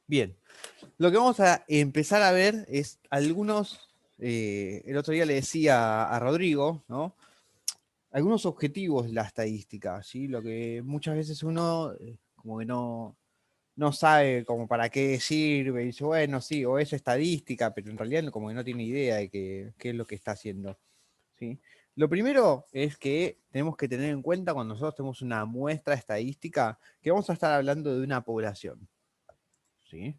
Bien, lo que vamos a empezar a ver es algunos, el otro día le decía a Rodrigo, ¿no? Algunos objetivos de la estadística, ¿sí? Lo que muchas veces uno como que no sabe como para qué sirve, y dice, bueno, sí, o es estadística, pero en realidad como que no tiene idea de qué es lo que está haciendo, ¿sí? Lo primero es que tenemos que tener en cuenta cuando nosotros tenemos una muestra estadística, que vamos a estar hablando de una población, ¿sí?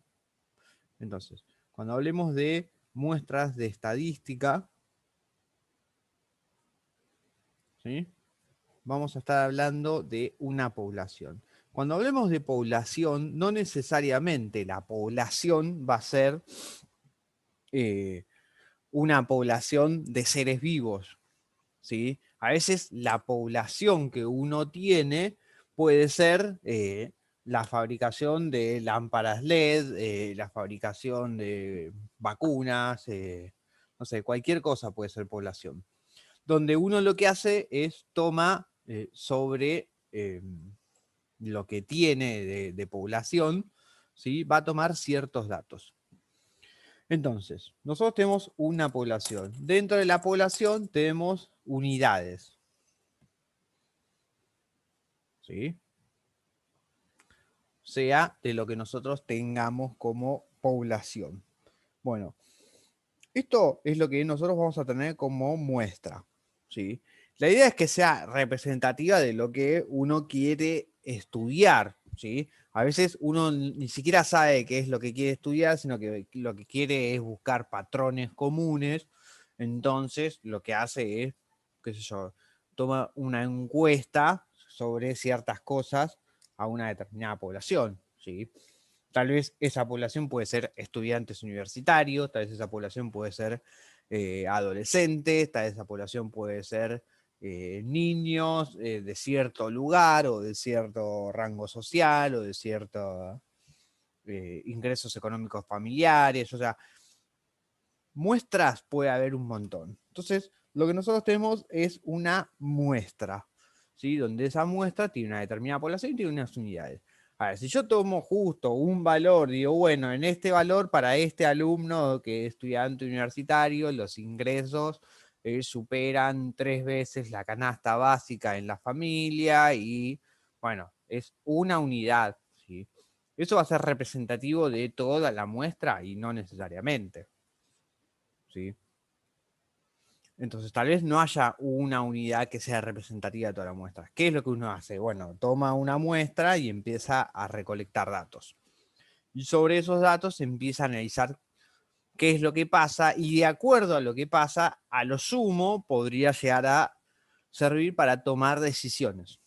Entonces, cuando hablemos de muestras de estadística, ¿sí? Vamos a estar hablando de una población. Cuando hablemos de población, no necesariamente la población va a ser eh, una población de seres vivos, ¿sí? A veces la población que uno tiene puede ser la fabricación de lámparas LED, la fabricación de vacunas, no sé, cualquier cosa puede ser población. Donde uno lo que hace es toma sobre lo que tiene de población, ¿sí? Va a tomar ciertos datos. Entonces, nosotros tenemos una población. Dentro de la población tenemos unidades, ¿sí? Sea de lo que nosotros tengamos como población. Bueno, esto es lo que nosotros vamos a tener como muestra, ¿sí? La idea es que sea representativa de lo que uno quiere estudiar, ¿sí? A veces uno ni siquiera sabe qué es lo que quiere estudiar, sino que lo que quiere es buscar patrones comunes. Entonces, lo que hace es, qué sé yo, toma una encuesta sobre ciertas cosas a una determinada población, ¿sí? Tal vez esa población puede ser estudiantes universitarios, tal vez esa población puede ser adolescentes, tal vez esa población puede ser niños de cierto lugar o de cierto rango social o de ciertos ingresos económicos familiares, o sea, muestras puede haber un montón. Entonces, lo que nosotros tenemos es una muestra, ¿sí? Donde esa muestra tiene una determinada población y tiene unas unidades. A ver, si yo tomo justo un valor, digo, bueno, en este valor para este alumno que es estudiante universitario, los ingresos superan 3 veces la canasta básica en la familia y, bueno, es una unidad, ¿sí? Eso va a ser representativo de toda la muestra y no necesariamente, ¿sí? Entonces, tal vez no haya una unidad que sea representativa de toda la muestra. ¿Qué es lo que uno hace? Bueno, toma una muestra y empieza a recolectar datos. Y sobre esos datos empieza a analizar qué es lo que pasa y de acuerdo a lo que pasa, a lo sumo podría llegar a servir para tomar decisiones,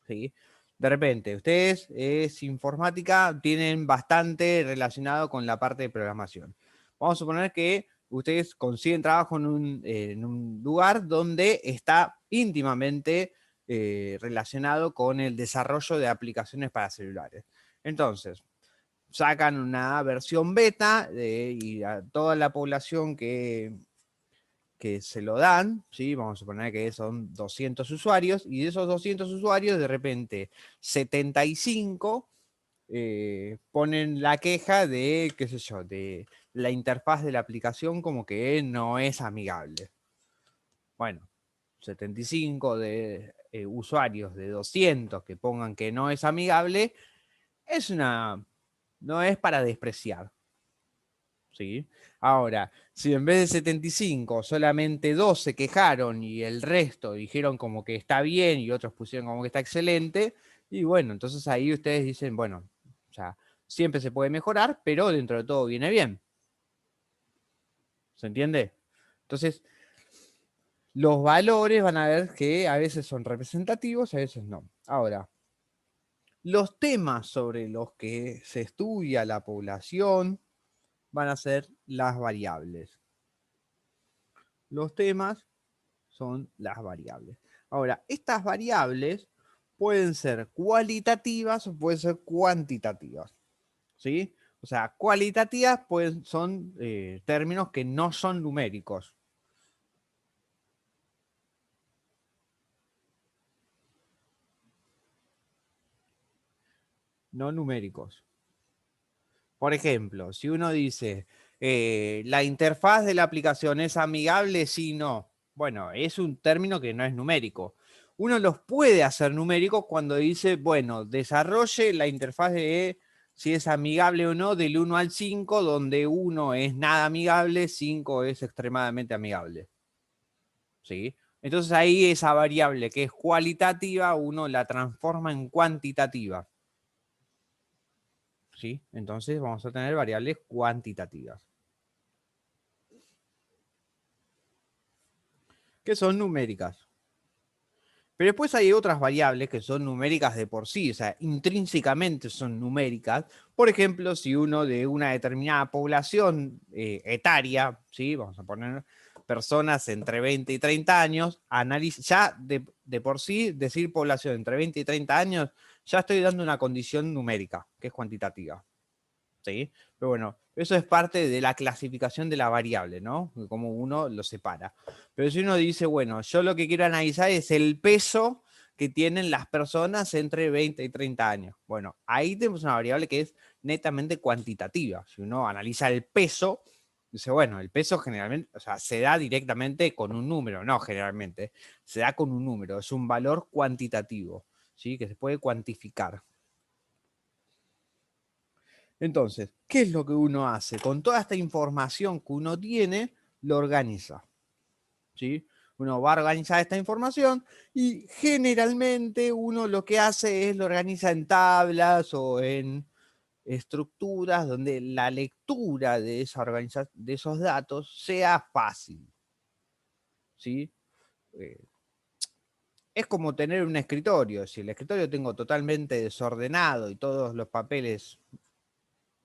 ¿sí? De repente, ustedes es informática, tienen bastante relacionado con la parte de programación. Vamos a suponer que ustedes consiguen trabajo en un lugar donde está íntimamente relacionado con el desarrollo de aplicaciones para celulares. Entonces, sacan una versión beta y a toda la población que se lo dan, ¿sí? Vamos a suponer que son 200 usuarios, y de esos 200 usuarios, de repente 75 ponen la queja de, qué sé yo, de la interfaz de la aplicación como que no es amigable. Bueno, 75 de usuarios de 200 que pongan que no es amigable, es una, no es para despreciar, ¿sí? Ahora, si en vez de 75 solamente 2 se quejaron y el resto dijeron como que está bien y otros pusieron como que está excelente, y bueno, entonces ahí ustedes dicen, bueno, o sea, siempre se puede mejorar, pero dentro de todo viene bien. ¿Se entiende? Entonces, los valores van a ver que a veces son representativos, a veces no. Ahora, los temas sobre los que se estudia la población van a ser las variables. Los temas son las variables. Ahora, estas variables pueden ser cualitativas o pueden ser cuantitativas, ¿sí? O sea, cualitativas son términos que no son numéricos. No numéricos. Por ejemplo, si uno dice, la interfaz de la aplicación es amigable, sí, no. Bueno, es un término que no es numérico. Uno los puede hacer numéricos cuando dice, bueno, desarrolle la interfaz de si es amigable o no del 1 al 5, donde 1 es nada amigable, 5 es extremadamente amigable. ¿Sí? Entonces ahí esa variable que es cualitativa, uno la transforma en cuantitativa. ¿Sí? Entonces vamos a tener variables cuantitativas, que son numéricas. Pero después hay otras variables que son numéricas de por sí, o sea, intrínsecamente son numéricas. Por ejemplo, si uno de una determinada población etaria, ¿sí? Vamos a poner personas entre 20 y 30 años, analiza, ya de por sí decir población entre 20 y 30 años, ya estoy dando una condición numérica, que es cuantitativa. ¿Sí? Pero bueno, eso es parte de la clasificación de la variable, ¿no? Como uno lo separa. Pero si uno dice, bueno, yo lo que quiero analizar es el peso que tienen las personas entre 20 y 30 años. Bueno, ahí tenemos una variable que es netamente cuantitativa. Si uno analiza el peso, dice, bueno, el peso generalmente, o sea, se da directamente con un número, no generalmente, se da con un número, es un valor cuantitativo, ¿sí? Que se puede cuantificar. Entonces, ¿qué es lo que uno hace? Con toda esta información que uno tiene, lo organiza. ¿Sí? Uno va a organizar esta información y generalmente uno lo que hace es lo organiza en tablas o en estructuras donde la lectura de, de esos datos sea fácil. ¿Sí? Eh, es como tener un escritorio. Si el escritorio tengo totalmente desordenado y todos los papeles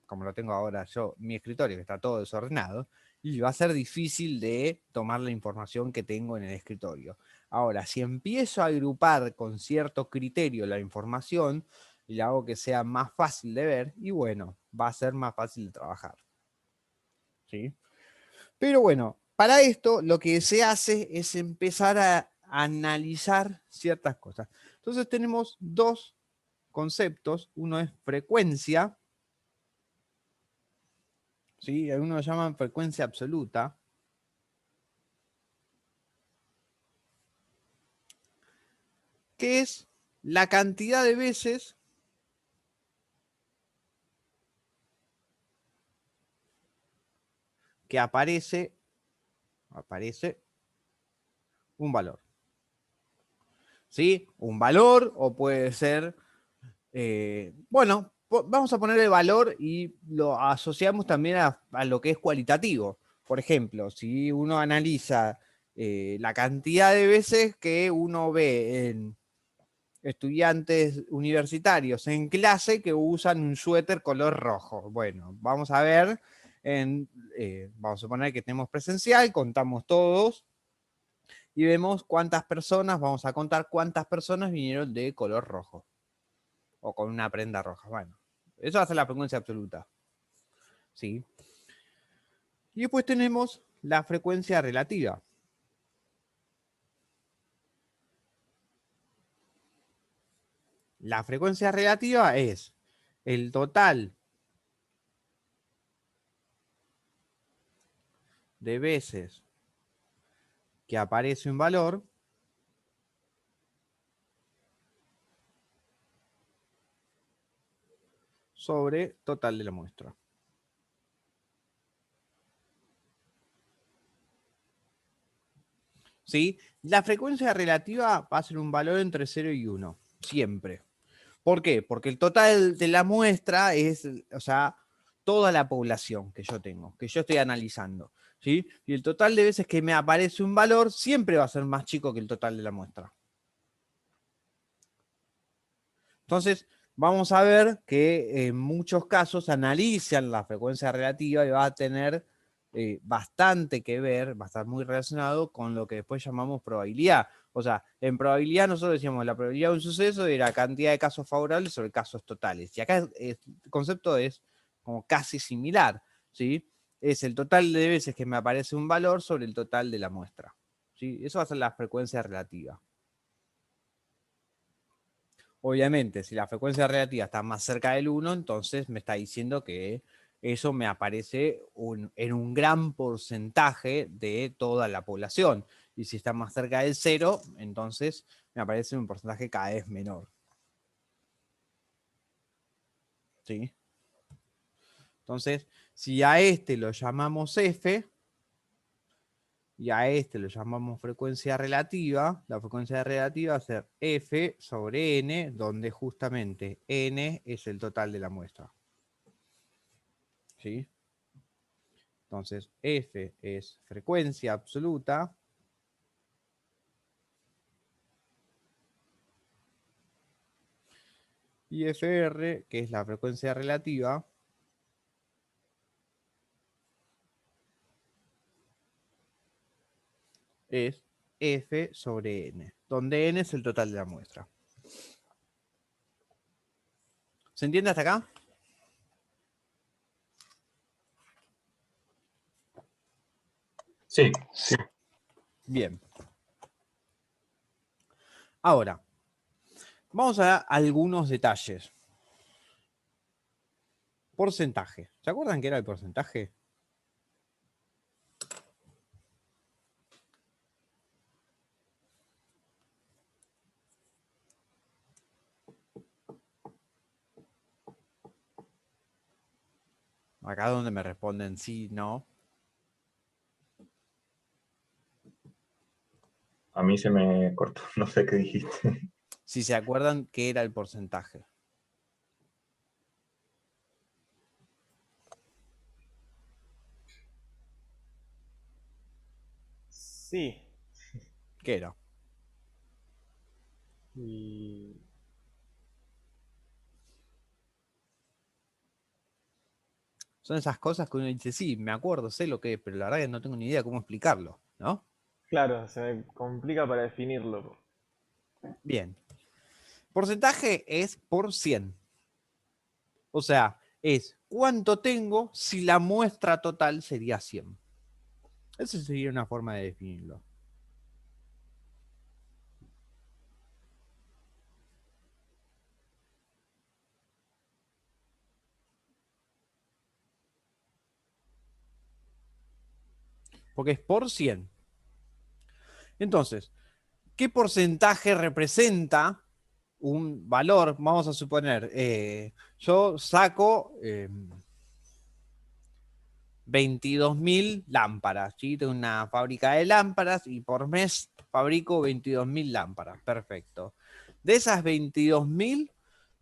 como lo tengo ahora yo, mi escritorio, que está todo desordenado, y va a ser difícil de tomar la información que tengo en el escritorio. Ahora, si empiezo a agrupar con cierto criterio la información, y hago que sea más fácil de ver, y bueno, va a ser más fácil de trabajar. ¿Sí? Pero bueno, para esto lo que se hace es empezar a analizar ciertas cosas. Entonces tenemos dos conceptos, uno es frecuencia, ¿sí? Algunos lo llaman frecuencia absoluta, que es la cantidad de veces que aparece un valor. ¿Sí? Un valor o puede ser, bueno, vamos a poner el valor y lo asociamos también a lo que es cualitativo. Por ejemplo, si uno analiza la cantidad de veces que uno ve en estudiantes universitarios en clase que usan un suéter color rojo. Bueno, vamos a ver, vamos a suponer que tenemos presencial, contamos todos y vemos cuántas personas, vamos a contar cuántas personas vinieron de color rojo o con una prenda roja. Bueno, eso hace la frecuencia absoluta. ¿Sí? Y después tenemos la frecuencia relativa. La frecuencia relativa es el total de veces que aparece un valor sobre total de la muestra. ¿Sí? La frecuencia relativa va a ser un valor entre 0 y 1, siempre. ¿Por qué? Porque el total de la muestra es, o sea, toda la población que yo tengo, que yo estoy analizando. ¿Sí? Y el total de veces que me aparece un valor siempre va a ser más chico que el total de la muestra. Entonces, vamos a ver que en muchos casos analizan la frecuencia relativa y va a tener bastante que ver, va a estar muy relacionado con lo que después llamamos probabilidad. O sea, en probabilidad nosotros decíamos la probabilidad de un suceso era la cantidad de casos favorables sobre casos totales. Y acá el concepto es como casi similar, ¿sí? Es el total de veces que me aparece un valor sobre el total de la muestra. ¿Sí? Eso va a ser la frecuencia relativa. Obviamente, si la frecuencia relativa está más cerca del 1, entonces me está diciendo que eso me aparece en un gran porcentaje de toda la población. Y si está más cerca del 0, entonces me aparece un porcentaje cada vez menor. ¿Sí? Entonces, si a este lo llamamos F, y a este lo llamamos frecuencia relativa, la frecuencia relativa va a ser F sobre N, donde justamente N es el total de la muestra. ¿Sí? Entonces, F es frecuencia absoluta. Y FR, que es la frecuencia relativa, es F sobre N, donde N es el total de la muestra. ¿Se entiende hasta acá? Sí, sí. Bien. Ahora, vamos a algunos detalles. Porcentaje. ¿Se acuerdan qué era el porcentaje? Acá donde me responden sí, no. A mí se me cortó, no sé qué dijiste. Si se acuerdan qué era el porcentaje. Sí. ¿Qué era? Y Son esas cosas que uno dice, sí, me acuerdo, sé lo que es, pero la verdad que no tengo ni idea cómo explicarlo, ¿no? claro, se me complica para definirlo. Bien. Porcentaje es por 100. O sea, es cuánto tengo si la muestra total sería 100. Esa sería una forma de definirlo. Porque es por 100. Entonces, ¿qué porcentaje representa un valor? Vamos a suponer, yo saco 22.000 lámparas, ¿sí? Tengo una fábrica de lámparas y por mes fabrico 22.000 lámparas. Perfecto. De esas 22.000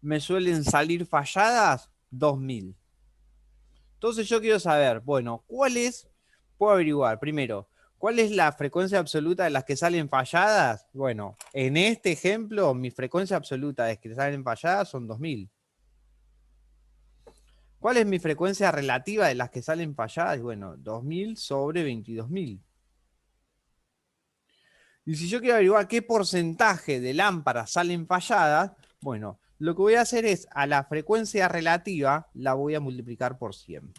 me suelen salir falladas 2.000. Entonces yo quiero saber, bueno, puedo averiguar primero, ¿cuál es la frecuencia absoluta de las que salen falladas? Bueno, en este ejemplo, mi frecuencia absoluta de las que salen falladas son 2.000. ¿Cuál es mi frecuencia relativa de las que salen falladas? Bueno, 2.000 sobre 22.000. Y si yo quiero averiguar qué porcentaje de lámparas salen falladas, bueno, lo que voy a hacer es a la frecuencia relativa la voy a multiplicar por 100.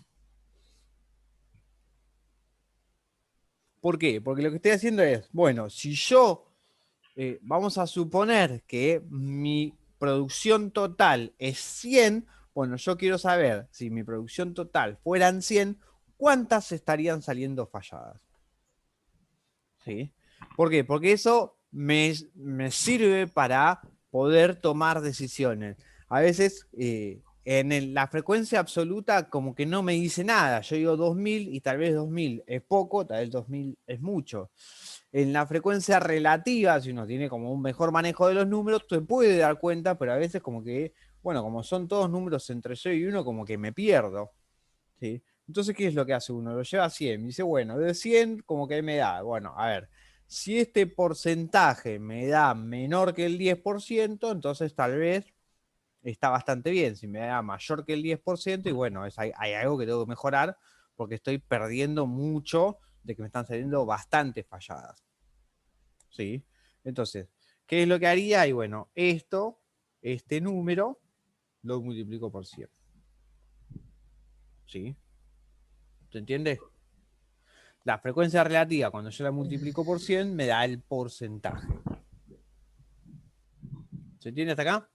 ¿Por qué? Porque lo que estoy haciendo es, bueno, si yo, vamos a suponer que mi producción total es 100, bueno, yo quiero saber si mi producción total fueran 100, ¿cuántas estarían saliendo falladas? ¿Sí? ¿Por qué? Porque eso me sirve para poder tomar decisiones. A veces la frecuencia absoluta como que no me dice nada. Yo digo 2.000 y tal vez 2.000 es poco, tal vez 2.000 es mucho. En la frecuencia relativa, si uno tiene como un mejor manejo de los números, se puede dar cuenta, pero a veces como que, bueno, como son todos números entre 0 y 1, como que me pierdo. ¿Sí? Entonces, ¿qué es lo que hace uno? Lo lleva a 100. Dice, bueno, de 100 como que me da. Bueno, a ver, si este porcentaje me da menor que el 10%, entonces tal vez está bastante bien. Si me da mayor que el 10%, y bueno, hay algo que tengo que mejorar porque estoy perdiendo mucho de que me están saliendo bastante falladas. ¿Sí? Entonces, ¿qué es lo que haría? Y bueno, este número, lo multiplico por 100. ¿Sí? ¿Se entiende? La frecuencia relativa, cuando yo la multiplico por 100, me da el porcentaje. ¿Se entiende hasta acá?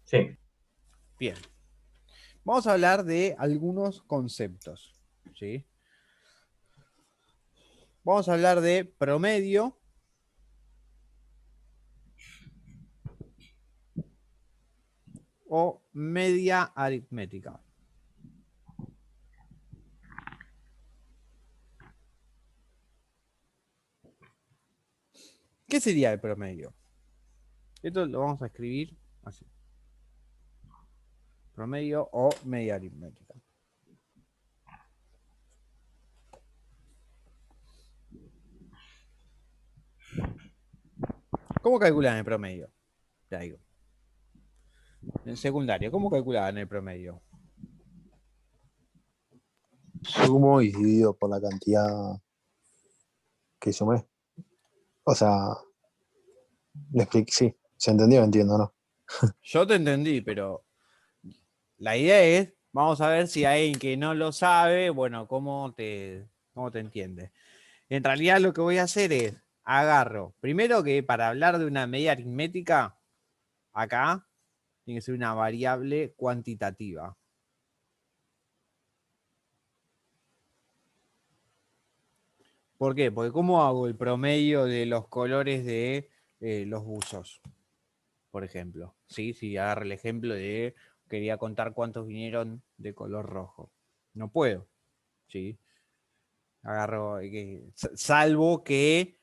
Sí. Bien. Vamos a hablar de algunos conceptos, ¿sí? Vamos a hablar de promedio, o media aritmética. ¿Qué sería el promedio? Esto lo vamos a escribir así. Promedio o media aritmética. ¿Cómo calculan el promedio? Ya digo. En secundario, ¿cómo calculaban el promedio? Sumo y dividido por la cantidad que sumé. O sea, sí, se entendió, entiendo, ¿no? Yo te entendí, pero la idea es, vamos a ver si hay alguien que no lo sabe, bueno, cómo te entiende. En realidad lo que voy a hacer es, agarro, primero que para hablar de una media aritmética, acá tiene que ser una variable cuantitativa. ¿Por qué? Porque ¿cómo hago el promedio de los colores de los buzos? Por ejemplo, ¿sí? Si agarro el ejemplo de quería contar cuántos vinieron de color rojo. No puedo, ¿sí? Agarro, salvo que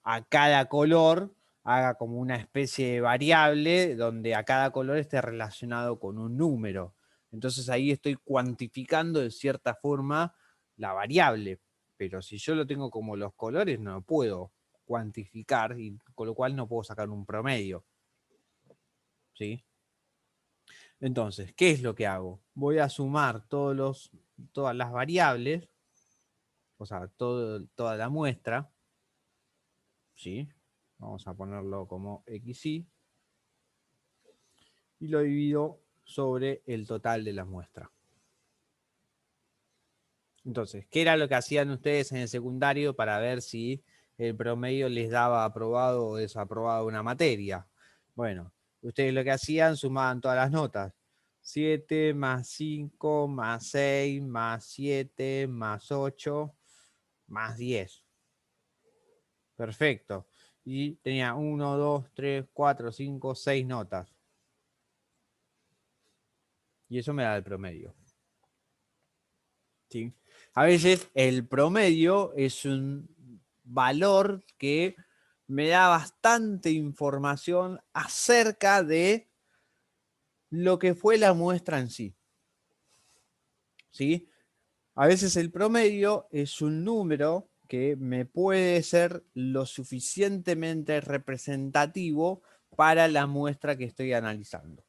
a cada color haga como una especie de variable donde a cada color esté relacionado con un número. Entonces ahí estoy cuantificando de cierta forma la variable. Pero si yo lo tengo como los colores, no lo puedo cuantificar y con lo cual no puedo sacar un promedio. ¿Sí? Entonces, ¿qué es lo que hago? Voy a sumar todas las variables, o sea, toda la muestra, ¿sí? Vamos a ponerlo como XY, y lo divido sobre el total de la muestra. Entonces, ¿qué era lo que hacían ustedes en el secundario para ver si el promedio les daba aprobado o desaprobado una materia? Bueno, ustedes lo que hacían, sumaban todas las notas. 7 más 5 más 6 más 7 más 8 más 10. Perfecto. Y tenía 1, 2, 3, 4, 5, 6 notas. Y eso me da el promedio. ¿Sí? A veces el promedio es un valor que me da bastante información acerca de lo que fue la muestra en sí. ¿Sí? A veces el promedio es un número que me puede ser lo suficientemente representativo para la muestra que estoy analizando.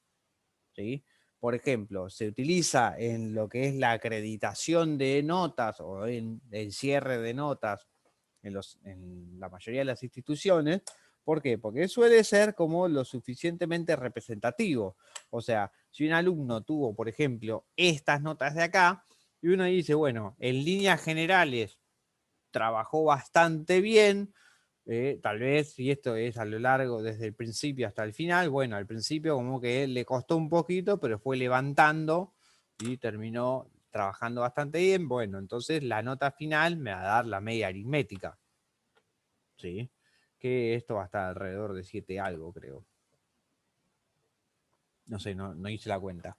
¿Sí? Por ejemplo, se utiliza en lo que es la acreditación de notas o en el cierre de notas en la mayoría de las instituciones. ¿Por qué? Porque suele ser como lo suficientemente representativo. O sea, si un alumno tuvo, por ejemplo, estas notas de acá, y uno dice, bueno, en líneas generales trabajó bastante bien, tal vez si esto es a lo largo desde el principio hasta el final, bueno, al principio como que le costó un poquito, pero fue levantando y terminó trabajando bastante bien. Bueno, entonces la nota final me va a dar la media aritmética. ¿Sí? Que esto va a estar alrededor de 7 algo, creo. No sé, no hice la cuenta.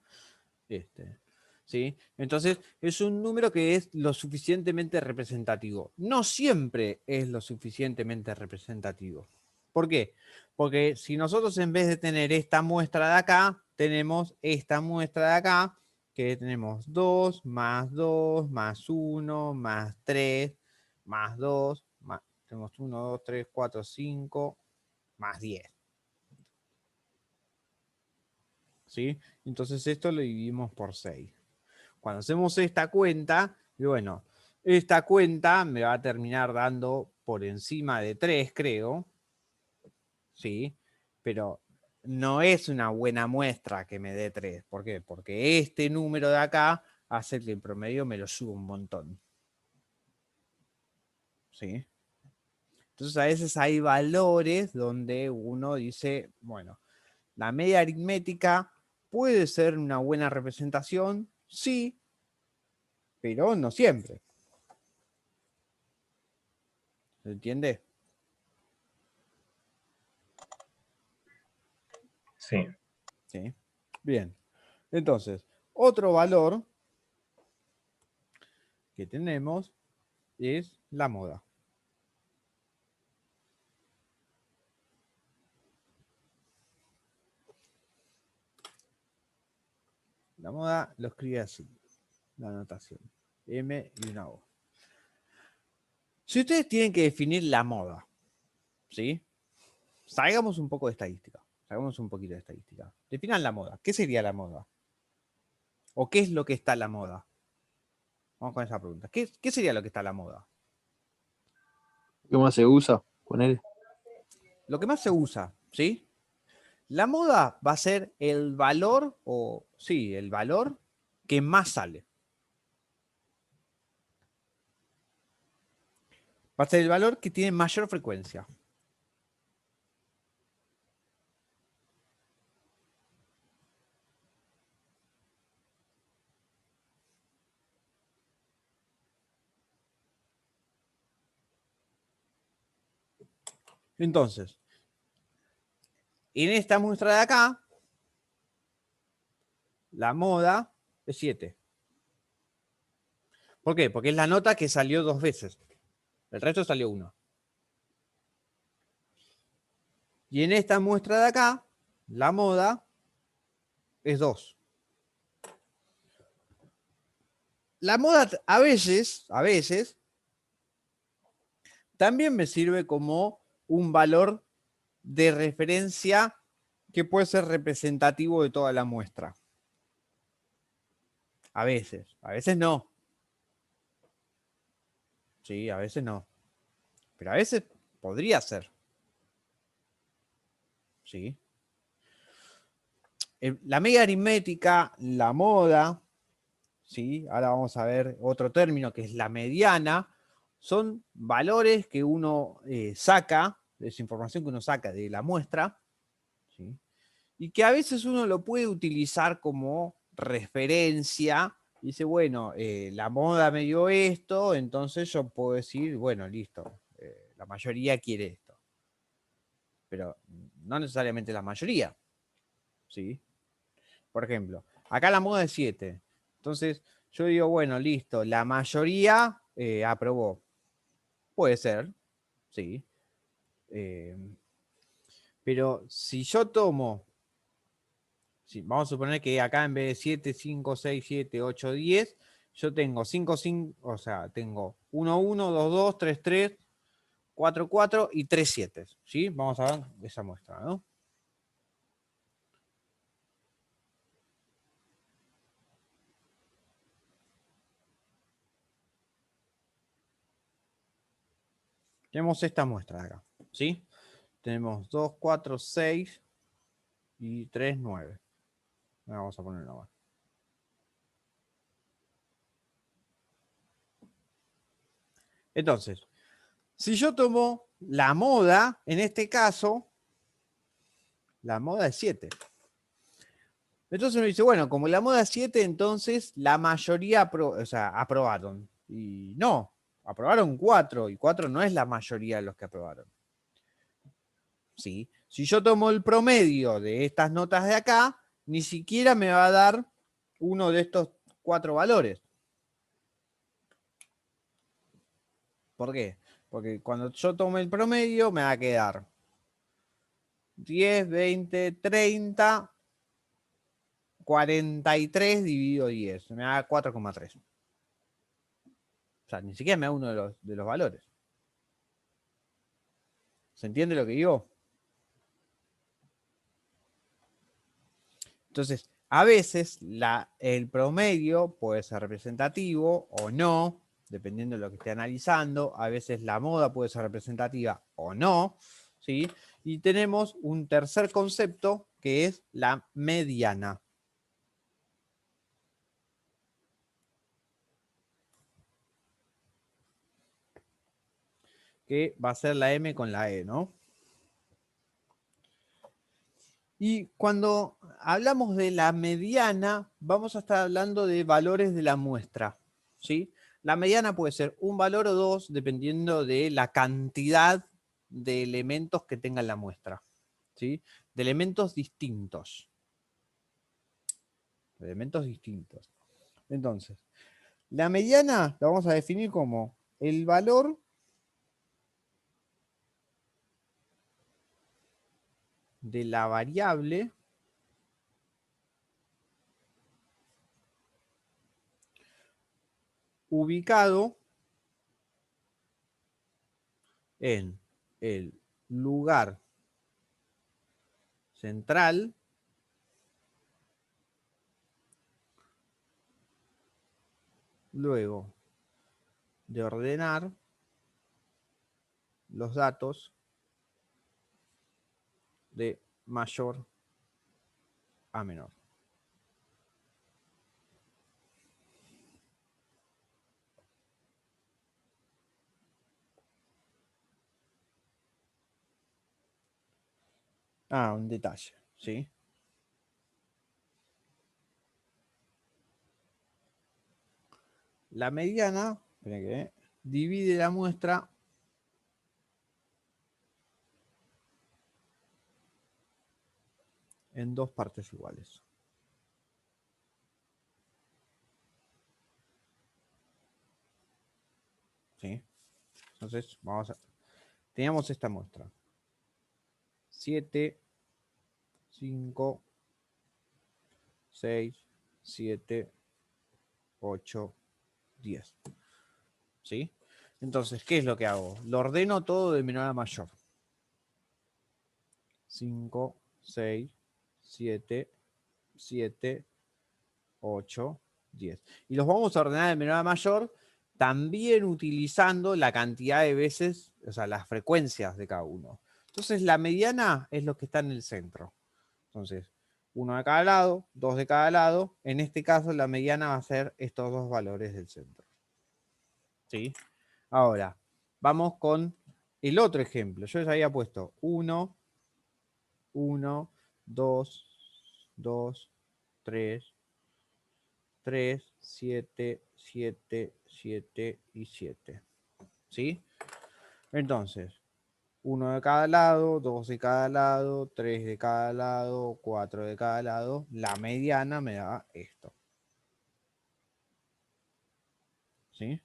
¿Sí? Entonces, es un número que es lo suficientemente representativo. No siempre es lo suficientemente representativo. ¿Por qué? Porque si nosotros en vez de tener esta muestra de acá, tenemos esta muestra de acá, que tenemos 2 más 2 más 1 más 3 más 2, tenemos 1, 2, 3, 4, 5 más 10. ¿Sí? Entonces esto lo dividimos por 6. Cuando hacemos esta cuenta, y bueno, esta cuenta me va a terminar dando por encima de 3, creo. ¿Sí? Pero no es una buena muestra que me dé 3. ¿Por qué? Porque este número de acá hace que el promedio me lo suba un montón. ¿Sí? Entonces a veces hay valores donde uno dice, bueno, la media aritmética ¿Puede ser una buena representación? Sí, pero no siempre. ¿Se entiende? Sí, Sí. Bien. Entonces, otro valor que tenemos es la moda. La moda lo escribe así, la anotación. M y una O. Si ustedes tienen que definir la moda, ¿sí? Salgamos un poco de estadística. Salgamos un poquito de estadística. Definan la moda. ¿Qué sería la moda? ¿O qué es lo que está en la moda? Vamos con esa pregunta. ¿Qué sería lo que está en la moda? ¿Qué más se usa? Poner. Lo que más se usa, ¿sí? La moda va a ser el valor, o sí, el valor que más sale. Va a ser el valor que tiene mayor frecuencia. Entonces, en esta muestra de acá, la moda es 7. ¿Por qué? Porque es la nota que salió 2 veces. El resto salió 1. Y en esta muestra de acá, la moda es 2. La moda a veces, también me sirve como un valor de referencia que puede ser representativo de toda la muestra. A veces no. Sí, a veces no. Pero a veces podría ser. Sí. La media aritmética, la moda, ¿sí? Ahora vamos a ver otro término que es la mediana. Son valores que uno saca, es información que uno saca de la muestra, ¿sí? Y que a veces uno lo puede utilizar como referencia. Dice, bueno, la moda me dio esto, entonces yo puedo decir, bueno, listo, la mayoría quiere esto. Pero no necesariamente la mayoría, ¿sí? Por ejemplo, acá la moda es 7. Entonces yo digo, bueno, listo, la mayoría aprobó. Puede ser, sí. Eh, pero si yo tomo, sí, vamos a suponer que acá en vez de 7, 5, 6, 7, 8, 10, yo tengo 5, 5, o sea, tengo 1, 1, 2, 2, 3, 3, 4, 4 y 3, 7. ¿Sí? Vamos a ver esa muestra, ¿no? Tenemos esta muestra de acá, ¿sí? Tenemos 2, 4, 6 y 3, 9. Vamos a ponerlo acá. Entonces, si yo tomo la moda, en este caso, la moda es 7. Entonces uno dice, bueno, como la moda es 7, entonces la mayoría aprobaron. Y no, aprobaron 4, y 4 no es la mayoría de los que aprobaron. ¿Sí? Si yo tomo el promedio de estas notas de acá, ni siquiera me va a dar uno de estos 4 valores. ¿Por qué? Porque cuando yo tome el promedio me va a quedar 10, 20, 30, 43 dividido 10. Me da 4,3. O sea, ni siquiera me da uno de los valores. ¿Se entiende lo que digo? Entonces, a veces el promedio puede ser representativo o no, dependiendo de lo que esté analizando. A veces la moda puede ser representativa o no, ¿sí? Y tenemos un tercer concepto que es la mediana. Que va a ser la M con la E, ¿no? Y cuando hablamos de la mediana, vamos a estar hablando de valores de la muestra, ¿sí? La mediana puede ser un valor o dos, dependiendo de la cantidad de elementos que tenga la muestra, ¿sí? De elementos distintos. De elementos distintos. Entonces, la mediana la vamos a definir como el valor de la variable ubicado en el lugar central luego de ordenar los datos de mayor a menor. Ah, un detalle, ¿sí? La mediana, esperen que divide la muestra en dos partes iguales. ¿Sí? Entonces, teníamos esta muestra. 7, 5, 6, 7, 8, 10. ¿Sí? Entonces, ¿qué es lo que hago? Lo ordeno todo de menor a mayor. 5, 6, 7, 7, 8, 10. Y los vamos a ordenar de menor a mayor también utilizando la cantidad de veces, o sea, las frecuencias de cada uno. Entonces, la mediana es lo que está en el centro. Entonces, uno de cada lado, dos de cada lado. En este caso, la mediana va a ser estos dos valores del centro. ¿Sí? Ahora, vamos con el otro ejemplo. Yo les había puesto 1, 1, 2, 2, 3, 3, 7, 7, 7 y 7. ¿Sí? Entonces, 1 de cada lado, 2 de cada lado, 3 de cada lado, 4 de cada lado. La mediana me da esto. ¿Sí?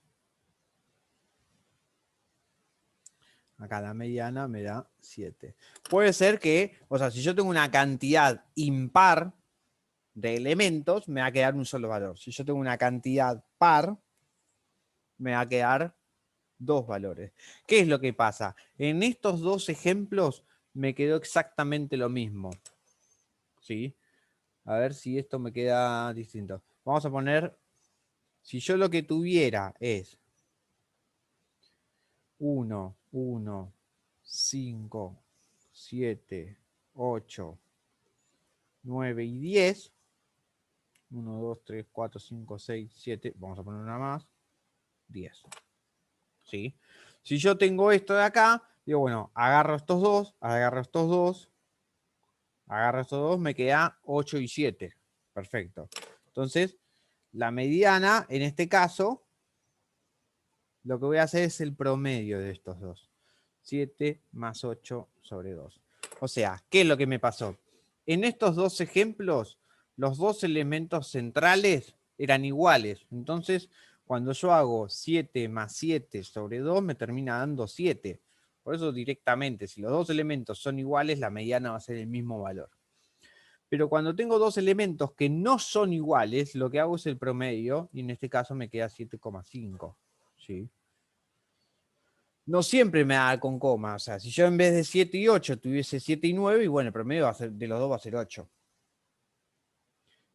Acá la mediana me da 7. Puede ser que, o sea, si yo tengo una cantidad impar de elementos, me va a quedar un solo valor. Si yo tengo una cantidad par, me va a quedar dos valores. ¿Qué es lo que pasa? En estos dos ejemplos me quedó exactamente lo mismo. ¿Sí? A ver si esto me queda distinto. Vamos a poner, si yo lo que tuviera es 1, 1, 5, 7, 8, 9 y 10. 1, 2, 3, 4, 5, 6, 7. Vamos a poner una más. 10. ¿Sí? Si yo tengo esto de acá, digo, bueno, agarro estos dos, agarro estos dos, agarro estos dos, me queda 8 y 7. Perfecto. Entonces, la mediana, en este caso, lo que voy a hacer es el promedio de estos dos. 7 más 8 sobre 2. O sea, ¿qué es lo que me pasó? En estos dos ejemplos, los dos elementos centrales eran iguales. Entonces, cuando yo hago 7 más 7 sobre 2, me termina dando 7. Por eso directamente, si los dos elementos son iguales, la mediana va a ser el mismo valor. Pero cuando tengo dos elementos que no son iguales, lo que hago es el promedio, y en este caso me queda 7,5. ¿Sí? No siempre me da con coma. O sea, si yo en vez de 7 y 8 tuviese 7 y 9, y bueno, el promedio va a ser, de los dos va a ser 8.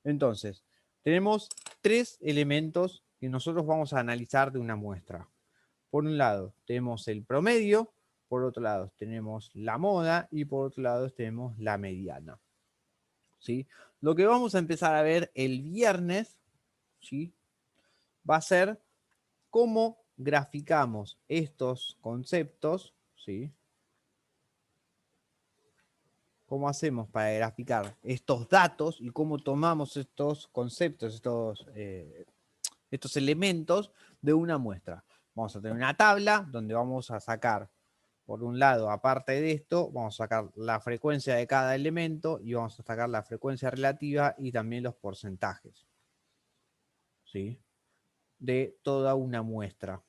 Entonces, tenemos tres elementos que nosotros vamos a analizar de una muestra. Por un lado, tenemos el promedio, por otro lado, tenemos la moda y por otro lado, tenemos la mediana. ¿Sí? Lo que vamos a empezar a ver el viernes, ¿sí? Va a ser cómo graficamos estos conceptos, ¿sí? cómo hacemos para graficar estos datos y cómo tomamos estos conceptos, estos elementos de una muestra. Vamos a tener una tabla donde vamos a sacar, por un lado, aparte de esto, vamos a sacar la frecuencia de cada elemento y vamos a sacar la frecuencia relativa y también los porcentajes, ¿sí?, de toda una muestra.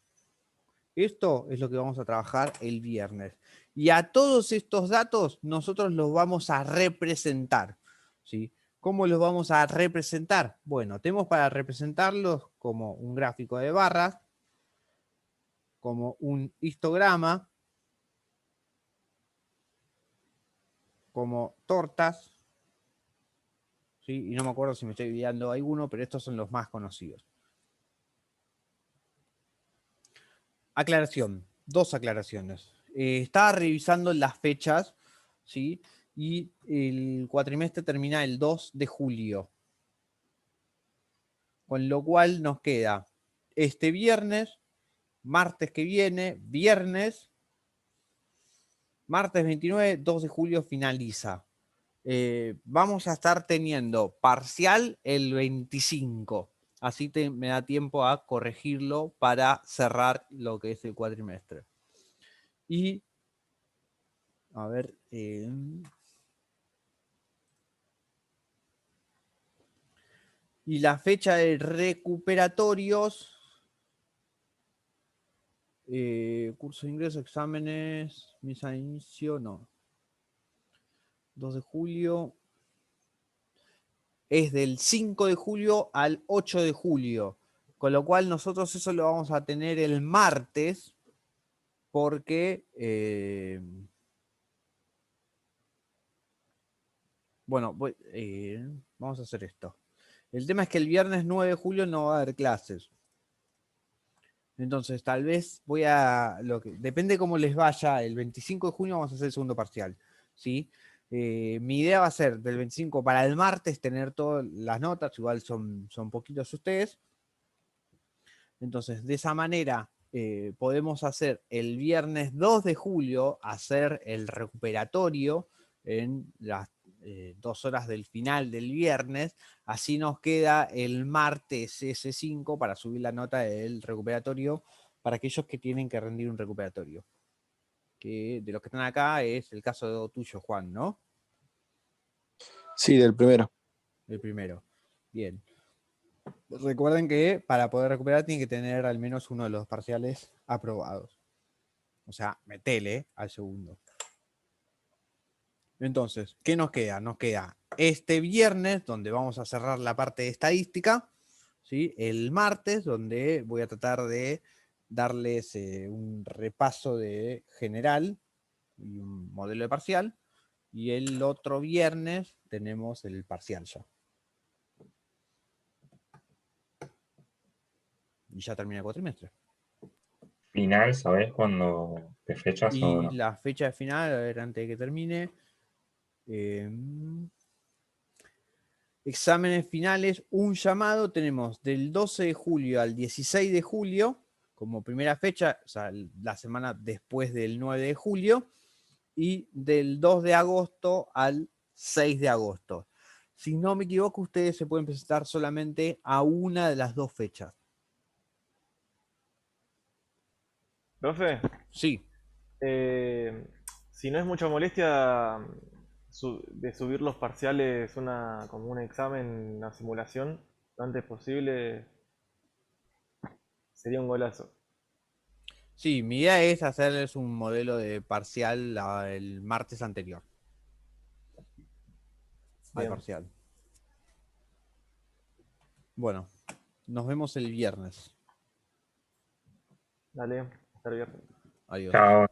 Esto es lo que vamos a trabajar el viernes. Y a todos estos datos nosotros los vamos a representar, ¿sí? ¿Cómo los vamos a representar? Bueno, tenemos para representarlos como un gráfico de barras, como un histograma, como tortas, ¿sí? Y no me acuerdo si me estoy olvidando alguno, pero estos son los más conocidos. Aclaración, dos aclaraciones. Estaba revisando las fechas, ¿sí? Y el cuatrimestre termina el 2 de julio. Con lo cual nos queda este viernes, martes que viene, viernes, martes 29, 2 de julio finaliza. Vamos a estar teniendo parcial el 25. Así me da tiempo a corregirlo para cerrar lo que es el cuatrimestre. Y, a ver, y la fecha de recuperatorios, curso de ingreso, exámenes, misa de inicio, no. 2 de julio. Es del 5 de julio al 8 de julio. Con lo cual nosotros eso lo vamos a tener el martes porque, bueno, vamos a hacer esto. El tema es que el viernes 9 de julio no va a haber clases. Entonces, tal vez depende cómo les vaya, el 25 de junio vamos a hacer el segundo parcial, ¿sí? Mi idea va a ser del 25 para el martes tener todas las notas, igual son poquitos ustedes. Entonces, de esa manera podemos hacer el viernes 2 de julio, hacer el recuperatorio en las 2 horas del final del viernes. Así nos queda el martes S5 para subir la nota del recuperatorio para aquellos que tienen que rendir un recuperatorio. Que de los que están acá es el caso tuyo, Juan, ¿no? Sí, del primero. El primero. Bien. Recuerden que para poder recuperar tienen que tener al menos uno de los parciales aprobados. O sea, metele al segundo. Entonces, ¿qué nos queda? Nos queda este viernes, donde vamos a cerrar la parte de estadística, ¿sí? El martes, donde voy a tratar de darles un repaso de general y un modelo de parcial. Y el otro viernes tenemos el parcial ya. Y ya termina el cuatrimestre. Final, ¿sabés cuándo? ¿Qué fechas o Y no? la fecha de final, a ver, antes de que termine. Exámenes finales, un llamado tenemos del 12 de julio al 16 de julio como primera fecha, o sea, la semana después del 9 de julio, y del 2 de agosto al 6 de agosto. Si no me equivoco, ustedes se pueden presentar solamente a una de las dos fechas. Profe, Sí, si no es mucha molestia de subir los parciales como un examen, una simulación, lo antes posible, sería un golazo. sí, mi idea es hacerles un modelo de parcial el martes anterior al Bien, parcial. Bueno, nos vemos el viernes. dale, estar bien. Adiós. Chao.